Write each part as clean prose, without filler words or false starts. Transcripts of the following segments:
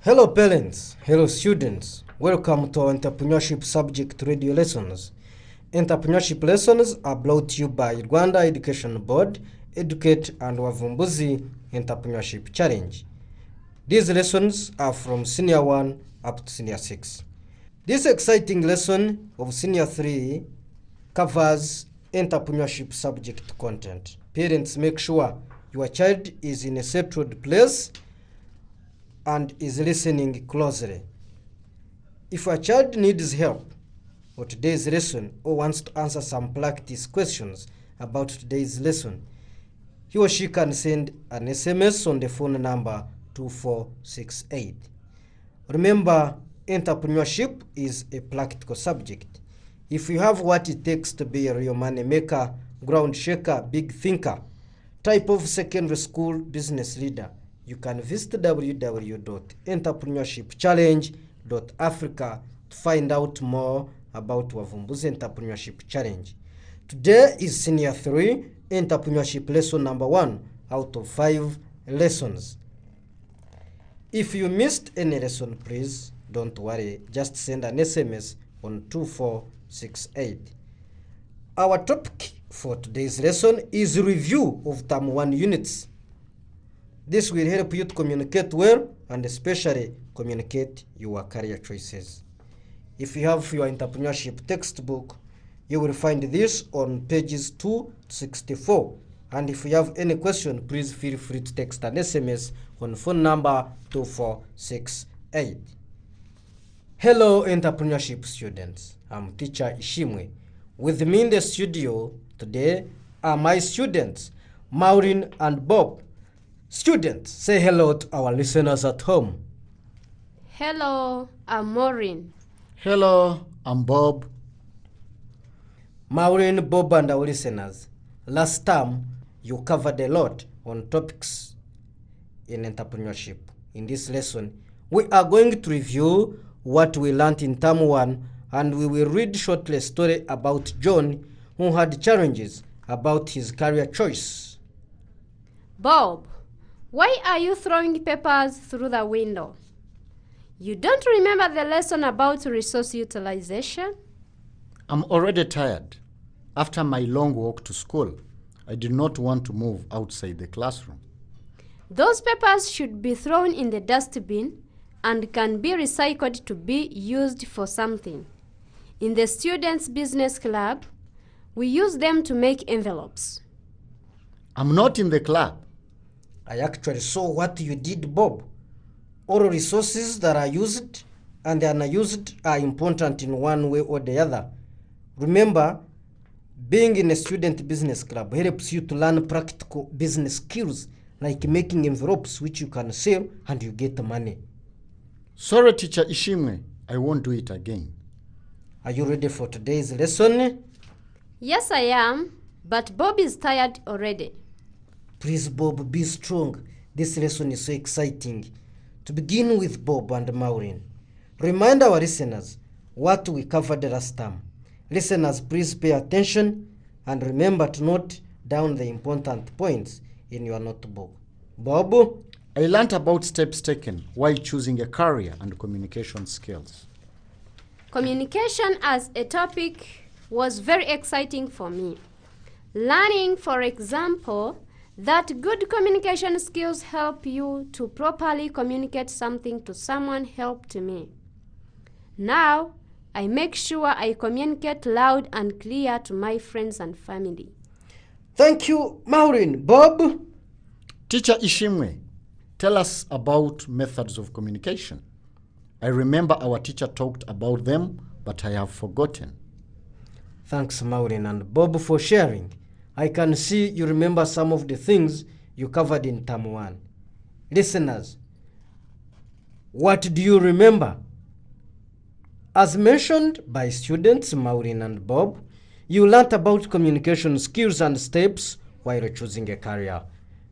Hello parents, hello students, welcome to our entrepreneurship subject radio lessons. Entrepreneurship lessons are brought to you by Rwanda Education Board, Educate and Wavumbuzi Entrepreneurship Challenge. These lessons are from Senior 1 up to Senior 6. This exciting lesson of Senior 3 covers entrepreneurship subject content. Parents, make sure your child is in a settled place and is listening closely. If your child needs help for today's lesson or wants to answer some practice questions about today's lesson, he or she can send an SMS on the phone number 2468. Remember, entrepreneurship is a practical subject. If you have what it takes to be a real money maker, ground shaker, big thinker, type of secondary school business leader, you can visit www.entrepreneurshipchallenge.africa to find out more about Wavumbuzi Entrepreneurship Challenge. Today is Senior 3 Entrepreneurship Lesson number 1 out of 5 lessons. If you missed any lesson, please don't worry, just send an SMS on 2468. Our topic for today's lesson is review of Term 1 units. This will help you to communicate well and especially communicate your career choices. If you have your entrepreneurship textbook, you will find this on pages 2 to 64. And if you have any question, please feel free to text an SMS on phone number 2468. Hello entrepreneurship students, I'm teacher ISHIMWE. With me in the studio today are my students, Maureen and Bob. Students, say hello to our listeners at home. Hello, I'm Maureen. Hello, I'm Bob. Maureen, Bob, and our listeners, last time you covered a lot on topics in entrepreneurship. In this lesson, we are going to review what we learned in Term 1, and we will read shortly a story about John who had challenges about his career choice. Bob, why are you throwing papers through the window? You don't remember the lesson about resource utilization? I'm already tired. After my long walk to school, I did not want to move outside the classroom. Those papers should be thrown in the dustbin and can be recycled to be used for something. In the Students' Business Club, we use them to make envelopes. I'm not in the club. I actually saw what you did, Bob. All resources that are used and unused are important in one way or the other. Remember, being in a student business club helps you to learn practical business skills like making envelopes which you can sell and you get money. Sorry, Teacher ISHIMWE, I won't do it again. Are you ready for today's lesson? Yes, I am, but Bob is tired already. Please, Bob, be strong. This lesson is so exciting. To begin with, Bob and Maureen, remind our listeners what we covered last time. Listeners, please pay attention and remember to note down the important points in your notebook. Bob? I learned about steps taken while choosing a career and communication skills. Communication as a topic was very exciting for me. Learning, for example, that good communication skills help you to properly communicate something to someone helped me. Now, I make sure I communicate loud and clear to my friends and family. Thank you, Maureen. Bob? Teacher ISHIMWE, tell us about methods of communication. I remember our teacher talked about them, but I have forgotten. Thanks, Maureen and Bob, for sharing. I can see you remember some of the things you covered in Term 1. Listeners, what do you remember? As mentioned by students Maureen and Bob, you learned about communication skills and steps while choosing a career.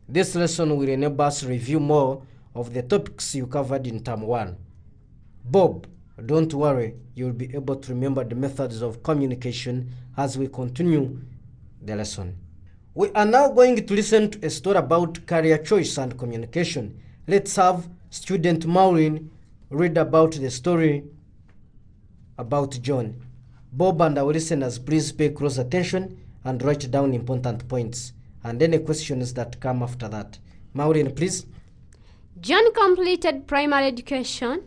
This lesson will enable us to review more of the topics you covered in Term 1. Bob, don't worry, you'll be able to remember the methods of communication as we continue the lesson. We are now going to listen to a story about career choice and communication. Let's have student Maureen read about the story about John. Bob and our listeners, please pay close attention and write down important points and any questions that come after that. Maureen, please. John completed primary education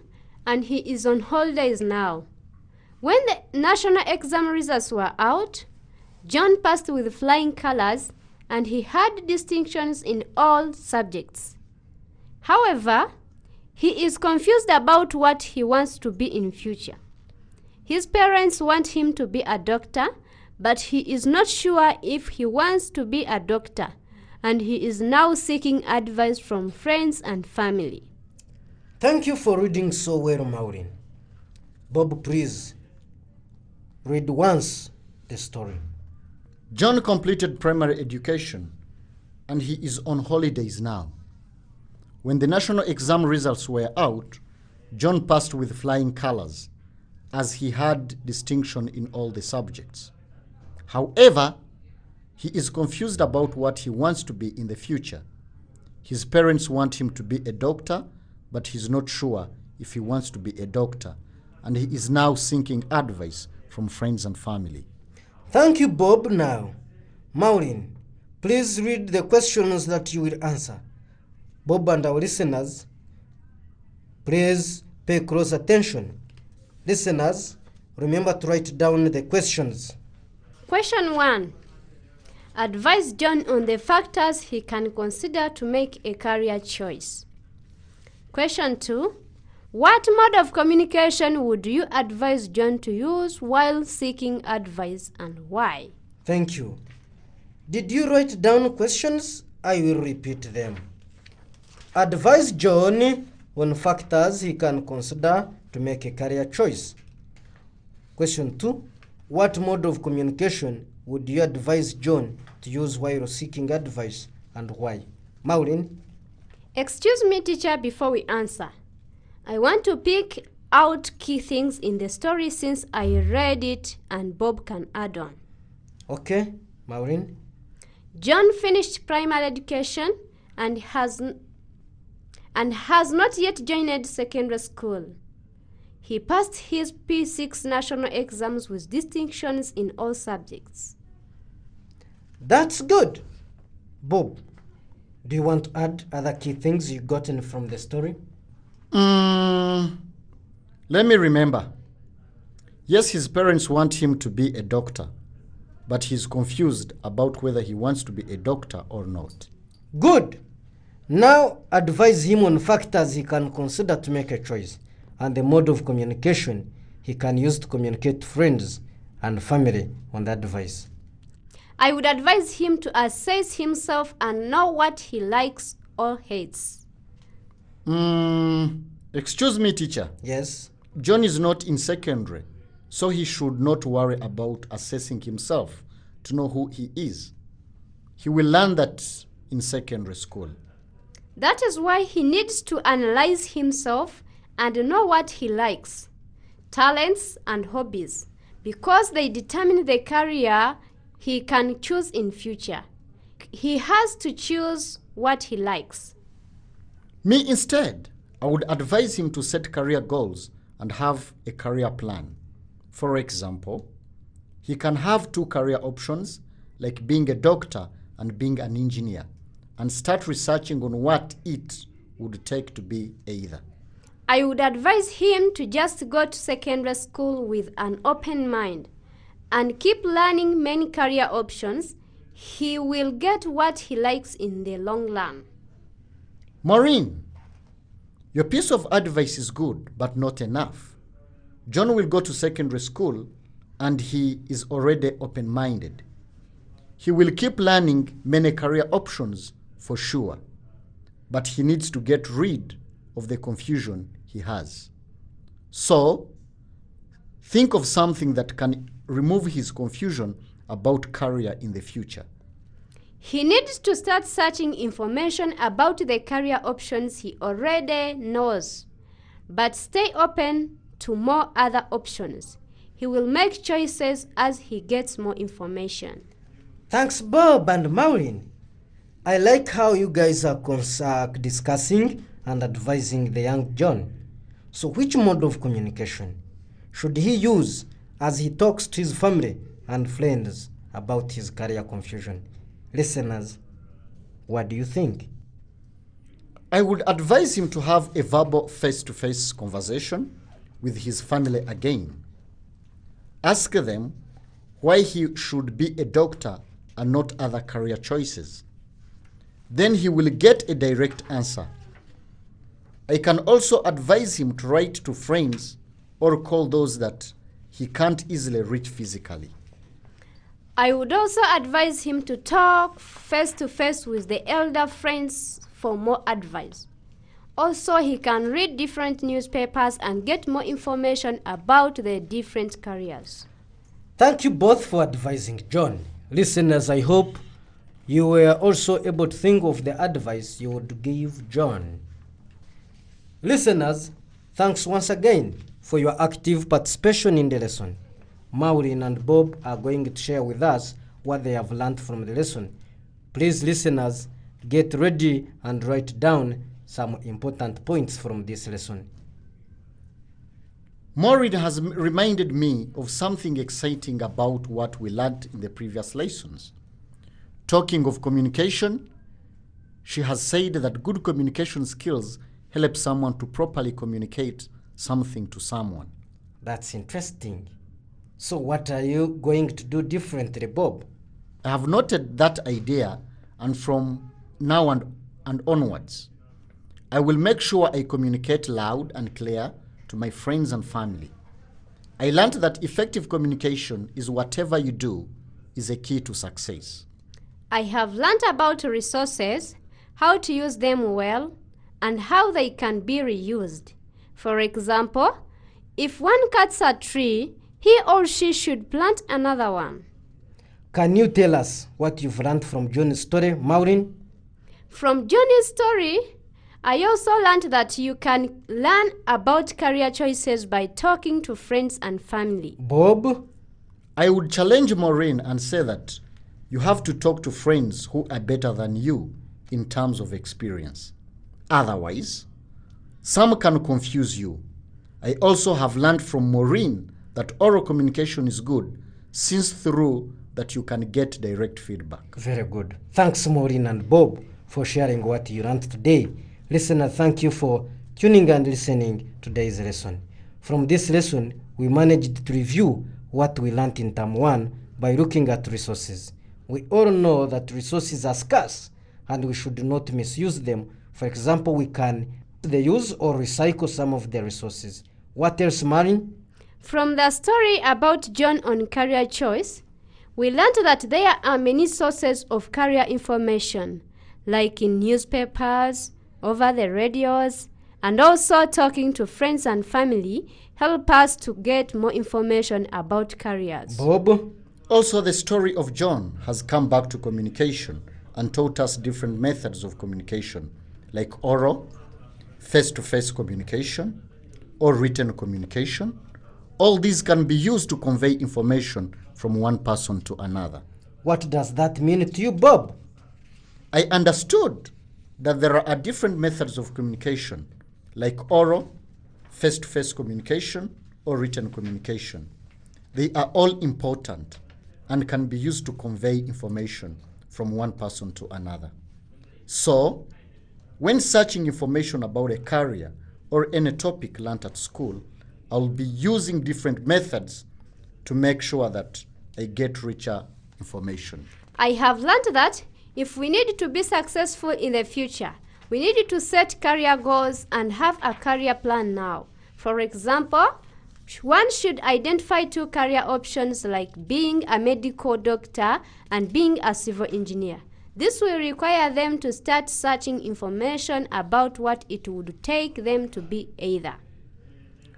and he is on holidays now. When the national exam results were out, John passed with flying colors and he had distinctions in all subjects. However, he is confused about what he wants to be in future. His parents want him to be a doctor, but he is not sure if he wants to be a doctor, and he is now seeking advice from friends and family. Thank you for reading so well, Maureen. Bob, please read once the story. John completed primary education and he is on holidays now. When the national exam results were out, John passed with flying colors as he had distinction in all the subjects. However, he is confused about what he wants to be in the future. His parents want him to be a doctor, but he's not sure if he wants to be a doctor, and he is now seeking advice from friends and family. Thank you, Bob. Now, Maureen, please read the questions that you will answer. Bob and our listeners, please pay close attention. Listeners, remember to write down the questions. Question 1. Advise John on the factors he can consider to make a career choice. Question 2. What mode of communication would you advise John to use while seeking advice and why? Thank you. Did you write down questions? I will repeat them. Advise John on factors he can consider to make a career choice. Question 2. What mode of communication would you advise John to use while seeking advice and why? Maureen? Excuse me, teacher, before we answer. I want to pick out key things in the story since I read it and Bob can add on. Okay, Maureen? John finished primary education and has not yet joined secondary school. He passed his P6 national exams with distinctions in all subjects. That's good. Bob, do you want to add other key things you gotten from the story? Let me remember. Yes, his parents want him to be a doctor, but he's confused about whether he wants to be a doctor or not. Good. Now advise him on factors he can consider to make a choice and the mode of communication he can use to communicate to friends and family on the advice. I would advise him to assess himself and know what he likes or hates. Excuse me, teacher. Yes? John is not in secondary, so he should not worry about assessing himself to know who he is. He will learn that in secondary school. That is why he needs to analyze himself and know what he likes, talents and hobbies, because they determine the career he can choose in future. He has to choose what he likes. Me instead, I would advise him to set career goals and have a career plan. For example, he can have 2 career options, like being a doctor and being an engineer, and start researching on what it would take to be either. I would advise him to just go to secondary school with an open mind and keep learning many career options. He will get what he likes in the long run. Maureen, your piece of advice is good, but not enough. John will go to secondary school and he is already open-minded. He will keep learning many career options for sure, but he needs to get rid of the confusion he has. So, think of something that can remove his confusion about career in the future. He needs to start searching information about the career options he already knows, but stay open to more other options. He will make choices as he gets more information. Thanks, Bob and Maureen. I like how you guys are discussing and advising the young John. So which mode of communication should he use as he talks to his family and friends about his career confusion? Listeners, what do you think? I would advise him to have a verbal face-to-face conversation with his family again. Ask them why he should be a doctor and not other career choices. Then he will get a direct answer. I can also advise him to write to friends or call those that he can't easily reach physically. I would also advise him to talk face to face with the elder friends for more advice. Also, he can read different newspapers and get more information about the different careers. Thank you both for advising John. Listeners, I hope you were also able to think of the advice you would give John. Listeners, thanks once again for your active participation in the lesson. Maureen and Bob are going to share with us what they have learned from the lesson. Please, listeners, get ready and write down some important points from this lesson. Maureen has reminded me of something exciting about what we learned in the previous lessons. Talking of communication, she has said that good communication skills help someone to properly communicate something to someone. That's interesting. So what are you going to do differently, Bob? I have noted that idea, and from now and onwards, I will make sure I communicate loud and clear to my friends and family. I learned that effective communication is whatever you do is a key to success. I have learned about resources, how to use them well, and how they can be reused. For example, if one cuts a tree, he or she should plant another one. Can you tell us what you've learned from John's story, Maureen? From Johnny's story, I also learned that you can learn about career choices by talking to friends and family. Bob? I would challenge Maureen and say that you have to talk to friends who are better than you in terms of experience. Otherwise, some can confuse you. I also have learned from Maureen that oral communication is good, since through that you can get direct feedback. Very good. Thanks, Maureen and Bob, for sharing what you learned today. Listener, thank you for tuning and listening to today's lesson. From this lesson, we managed to review what we learned in Term 1 by looking at resources. We all know that resources are scarce and we should not misuse them. For example, we can use or recycle some of the resources. What else, Maureen? From the story about John on career choice, we learned that there are many sources of career information, like in newspapers, over the radios, and also talking to friends and family help us to get more information about careers. Bob? Also, the story of John has come back to communication and taught us different methods of communication, like oral, face-to-face communication, or written communication. All these can be used to convey information from one person to another. What does that mean to you, Bob? I understood that there are different methods of communication, like oral, face-to-face communication, or written communication. They are all important and can be used to convey information from one person to another. So, when searching information about a career or any topic learnt at school, I'll be using different methods to make sure that I get richer information. I have learned that if we need to be successful in the future, we need to set career goals and have a career plan now. For example, one should identify 2 career options like being a medical doctor and being a civil engineer. This will require them to start searching information about what it would take them to be either.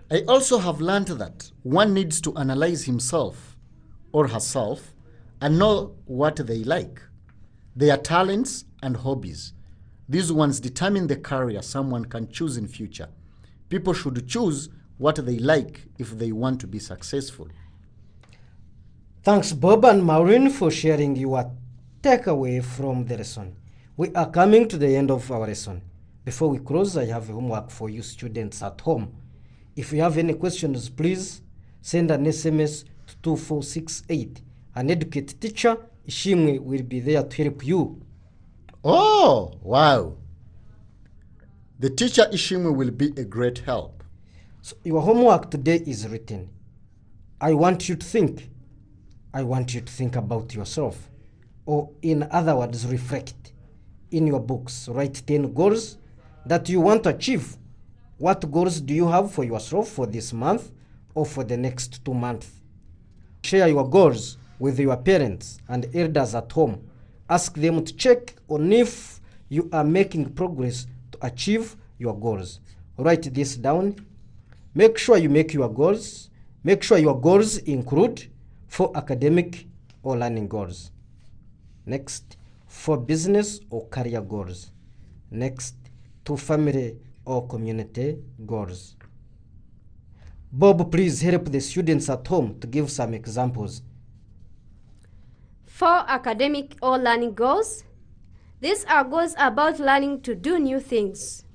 I also have learned that one needs to analyze himself or herself and know what they like, their talents and hobbies. These ones determine the career someone can choose in future. People should choose what they like if they want to be successful. Thanks, Bob and Maureen, for sharing your takeaway from the lesson. We are coming to the end of our lesson. Before we close, I have homework for you students at home. If you have any questions, please send an SMS to 2468. An educate teacher, ISHIMWE, will be there to help you. Oh, wow. The teacher ISHIMWE will be a great help. So your homework today is written. I want you to think. I want you to think about yourself. Or in other words, reflect. In your books, write 10 goals that you want to achieve. What goals do you have for yourself for this month or for the next 2 months? Share your goals with your parents and elders at home. Ask them to check on if you are making progress to achieve your goals. Write this down. Make sure you make your goals. Make sure your goals include 4 academic or learning goals. Next, 4 business or career goals. Next, 2 family or community goals. Bob, please help the students at home to give some examples. 4 academic or learning goals. These are goals about learning to do new things.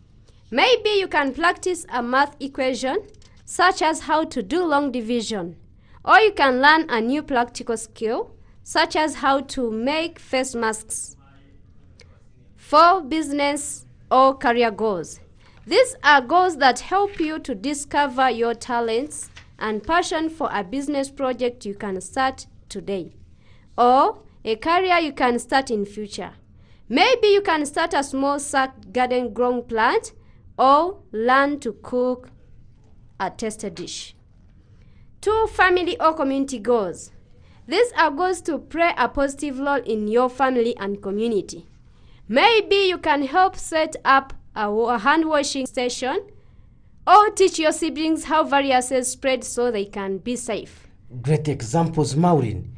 Maybe you can practice a math equation, such as how to do long division. Or you can learn a new practical skill, such as how to make face masks. 4 business or career goals. These are goals that help you to discover your talents and passion for a business project you can start today, or a career you can start in future. Maybe you can start a small sack garden growing plant or learn to cook a tasty dish. 2 family or community goals. These are goals to play a positive role in your family and community. Maybe you can help set up a hand washing station or teach your siblings how viruses spread so they can be safe. Great examples, Maureen.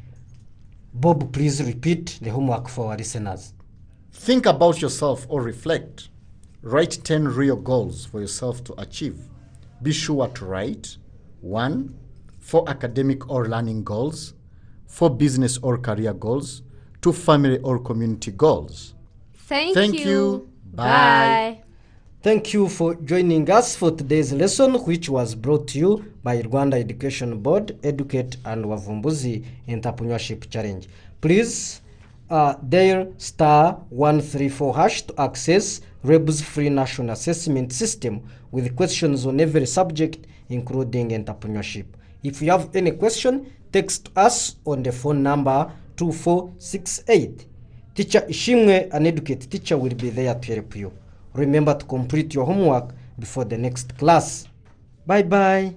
Bob, please repeat the homework for our listeners. Think about yourself or reflect. Write 10 real goals for yourself to achieve. Be sure to write 1. 4 academic or learning goals, 4 business or career goals, 2 family or community goals. Thank you. Bye. Thank you for joining us for today's lesson, which was brought to you by Rwanda Education Board, Educate and Wavumbuzi Entrepreneurship Challenge. Please dial *134# to access REB's free national assessment system with questions on every subject, including entrepreneurship. If you have any question, text us on the phone number 2468. Teacher ISHIMWE, an educate teacher, will be there to help you. Remember to complete your homework before the next class. Bye-bye.